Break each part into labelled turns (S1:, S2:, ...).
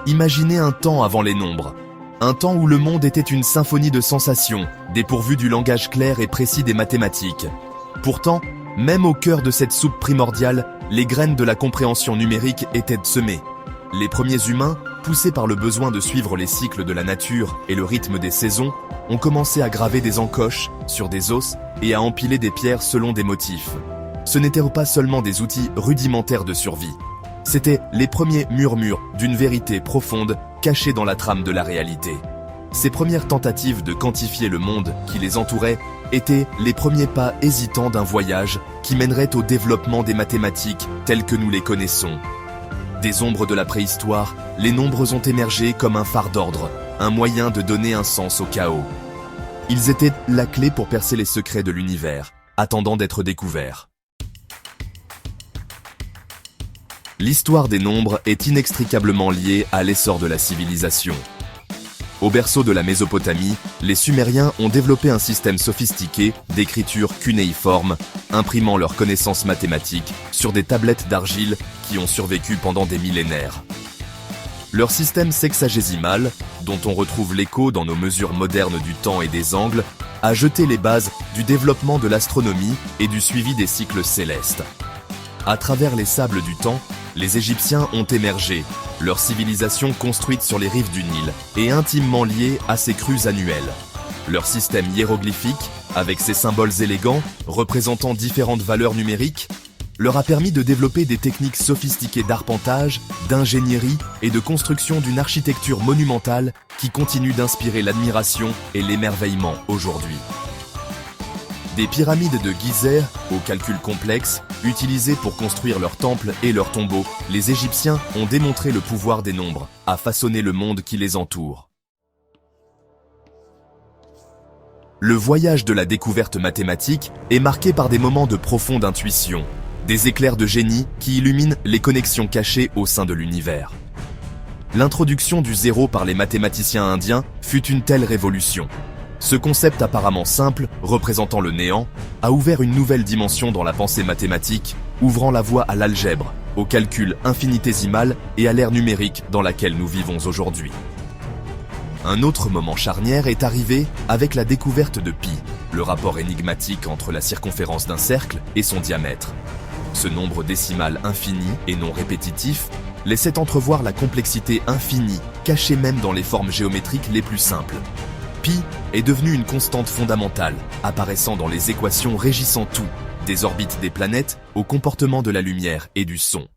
S1: Imaginez un temps avant les nombres. Un temps où le monde était une symphonie de sensations, dépourvue du langage clair et précis des mathématiques. Pourtant, même au cœur de cette soupe primordiale, les graines de la compréhension numérique étaient semées. Les premiers humains, poussés par le besoin de suivre les cycles de la nature et le rythme des saisons, ont commencé à graver des encoches sur des os et à empiler des pierres selon des motifs. Ce n'étaient pas seulement des outils rudimentaires de survie. C'étaient les premiers murmures d'une vérité profonde cachée dans la trame de la réalité. Ces premières tentatives de quantifier le monde qui les entourait étaient les premiers pas hésitants d'un voyage qui mènerait au développement des mathématiques telles que nous les connaissons. Des ombres de la préhistoire, les nombres ont émergé comme un phare d'ordre, un moyen de donner un sens au chaos. Ils étaient la clé pour percer les secrets de l'univers, attendant d'être découverts. L'histoire des nombres est inextricablement liée à l'essor de la civilisation. Au berceau de la Mésopotamie, les Sumériens ont développé un système sophistiqué d'écriture cunéiforme, imprimant leurs connaissances mathématiques sur des tablettes d'argile qui ont survécu pendant des millénaires. Leur système sexagésimal, dont on retrouve l'écho dans nos mesures modernes du temps et des angles, a jeté les bases du développement de l'astronomie et du suivi des cycles célestes. À travers les sables du temps, les Égyptiens ont émergé, leur civilisation construite sur les rives du Nil et intimement liée à ses crues annuelles. Leur système hiéroglyphique, avec ses symboles élégants, représentant différentes valeurs numériques, leur a permis de développer des techniques sophistiquées d'arpentage, d'ingénierie et de construction d'une architecture monumentale qui continue d'inspirer l'admiration et l'émerveillement aujourd'hui. Des pyramides de Gizeh, au calcul complexe, utilisées pour construire leurs temples et leurs tombeaux, les Égyptiens ont démontré le pouvoir des nombres à façonner le monde qui les entoure. Le voyage de la découverte mathématique est marqué par des moments de profonde intuition, des éclairs de génie qui illuminent les connexions cachées au sein de l'univers. L'introduction du zéro par les mathématiciens indiens fut une telle révolution. Ce concept apparemment simple, représentant le néant, a ouvert une nouvelle dimension dans la pensée mathématique, ouvrant la voie à l'algèbre, au calcul infinitésimal et à l'ère numérique dans laquelle nous vivons aujourd'hui. Un autre moment charnière est arrivé avec la découverte de pi, le rapport énigmatique entre la circonférence d'un cercle et son diamètre. Ce nombre décimal infini et non répétitif laissait entrevoir la complexité infinie, cachée même dans les formes géométriques les plus simples. Pi est devenu une constante fondamentale, apparaissant dans les équations régissant tout, des orbites des planètes au comportement de la lumière et du son.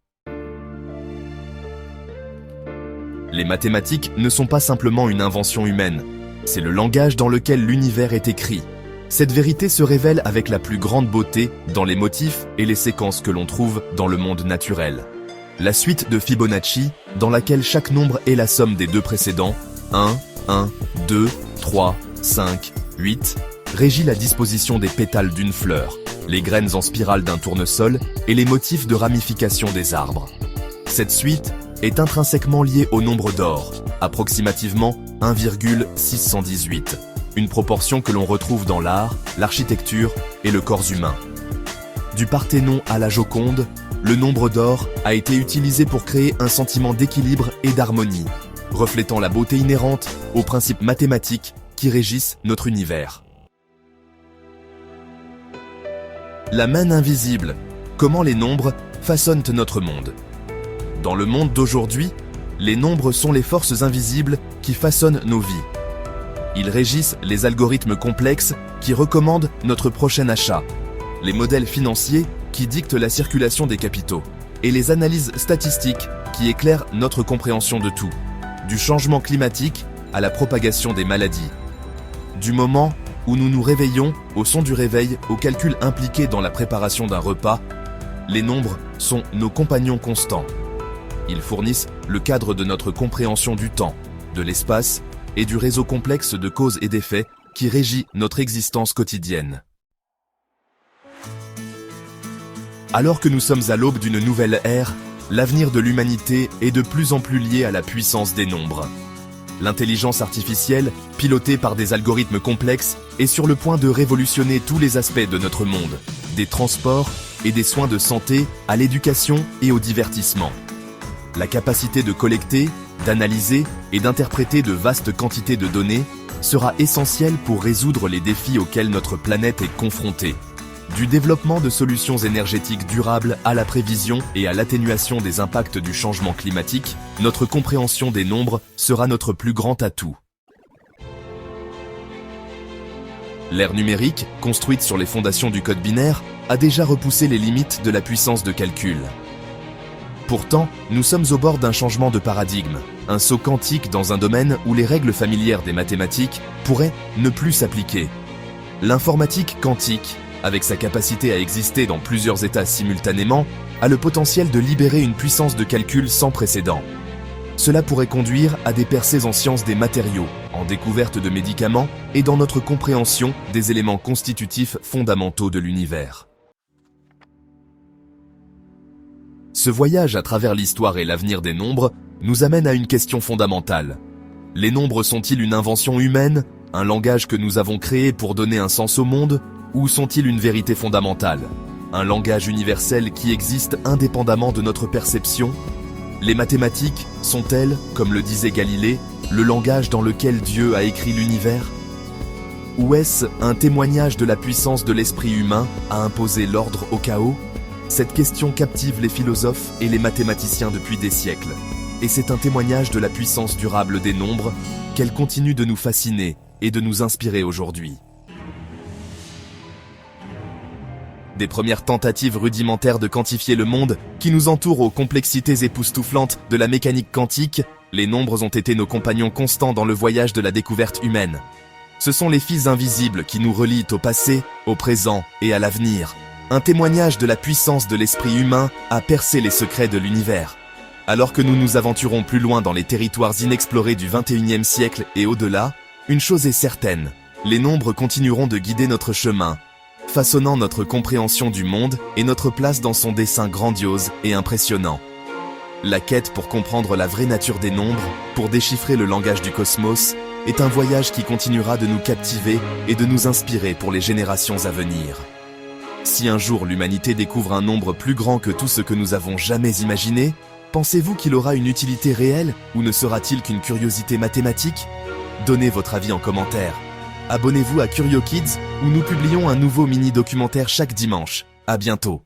S1: Les mathématiques ne sont pas simplement une invention humaine, c'est le langage dans lequel l'univers est écrit. Cette vérité se révèle avec la plus grande beauté dans les motifs et les séquences que l'on trouve dans le monde naturel. La suite de Fibonacci, dans laquelle chaque nombre est la somme des deux précédents, 1, 2, 3, 5, 8, régit la disposition des pétales d'une fleur, les graines en spirale d'un tournesol et les motifs de ramification des arbres. Cette suite est intrinsèquement liée au nombre d'or, approximativement 1,618, une proportion que l'on retrouve dans l'art, l'architecture et le corps humain. Du Parthénon à la Joconde, le nombre d'or a été utilisé pour créer un sentiment d'équilibre et d'harmonie, reflétant la beauté inhérente aux principes mathématiques qui régissent notre univers. La main invisible, comment les nombres façonnent notre monde. Dans le monde d'aujourd'hui, les nombres sont les forces invisibles qui façonnent nos vies. Ils régissent les algorithmes complexes qui recommandent notre prochain achat, les modèles financiers qui dictent la circulation des capitaux, et les analyses statistiques qui éclairent notre compréhension de tout. Du changement climatique à la propagation des maladies. Du moment où nous nous réveillons au son du réveil au calcul impliqué dans la préparation d'un repas, les nombres sont nos compagnons constants. Ils fournissent le cadre de notre compréhension du temps, de l'espace et du réseau complexe de causes et d'effets qui régit notre existence quotidienne. Alors que nous sommes à l'aube d'une nouvelle ère, l'avenir de l'humanité est de plus en plus lié à la puissance des nombres. L'intelligence artificielle, pilotée par des algorithmes complexes, est sur le point de révolutionner tous les aspects de notre monde, des transports et des soins de santé à l'éducation et au divertissement. La capacité de collecter, d'analyser et d'interpréter de vastes quantités de données sera essentiel pour résoudre les défis auxquels notre planète est confrontée. Du développement de solutions énergétiques durables à la prévision et à l'atténuation des impacts du changement climatique, notre compréhension des nombres sera notre plus grand atout. L'ère numérique, construite sur les fondations du code binaire, a déjà repoussé les limites de la puissance de calcul. Pourtant, nous sommes au bord d'un changement de paradigme, un saut quantique dans un domaine où les règles familières des mathématiques pourraient ne plus s'appliquer. L'informatique quantique, avec sa capacité à exister dans plusieurs états simultanément, a le potentiel de libérer une puissance de calcul sans précédent. Cela pourrait conduire à des percées en sciences des matériaux, en découverte de médicaments et dans notre compréhension des éléments constitutifs fondamentaux de l'univers. Ce voyage à travers l'histoire et l'avenir des nombres nous amène à une question fondamentale. Les nombres sont-ils une invention humaine, un langage que nous avons créé pour donner un sens au monde, ou sont-ils une vérité fondamentale, un langage universel qui existe indépendamment de notre perception? Les mathématiques sont-elles, comme le disait Galilée, le langage dans lequel Dieu a écrit l'univers? Ou est-ce un témoignage de la puissance de l'esprit humain à imposer l'ordre au chaos? Cette question captive les philosophes et les mathématiciens depuis des siècles. Et c'est un témoignage de la puissance durable des nombres qu'elle continue de nous fasciner et de nous inspirer aujourd'hui. Des premières tentatives rudimentaires de quantifier le monde qui nous entoure aux complexités époustouflantes de la mécanique quantique, les nombres ont été nos compagnons constants dans le voyage de la découverte humaine. Ce sont les fils invisibles qui nous relient au passé, au présent et à l'avenir. Un témoignage de la puissance de l'esprit humain à percer les secrets de l'univers. Alors que nous nous aventurons plus loin dans les territoires inexplorés du XXIe siècle et au-delà, une chose est certaine, les nombres continueront de guider notre chemin, façonnant notre compréhension du monde et notre place dans son dessin grandiose et impressionnant. La quête pour comprendre la vraie nature des nombres, pour déchiffrer le langage du cosmos, est un voyage qui continuera de nous captiver et de nous inspirer pour les générations à venir. Si un jour l'humanité découvre un nombre plus grand que tout ce que nous avons jamais imaginé, pensez-vous qu'il aura une utilité réelle ou ne sera-t-il qu'une curiosité mathématique? Donnez votre avis en commentaire. Abonnez-vous à Curio Kids où nous publions un nouveau mini-documentaire chaque dimanche. À bientôt.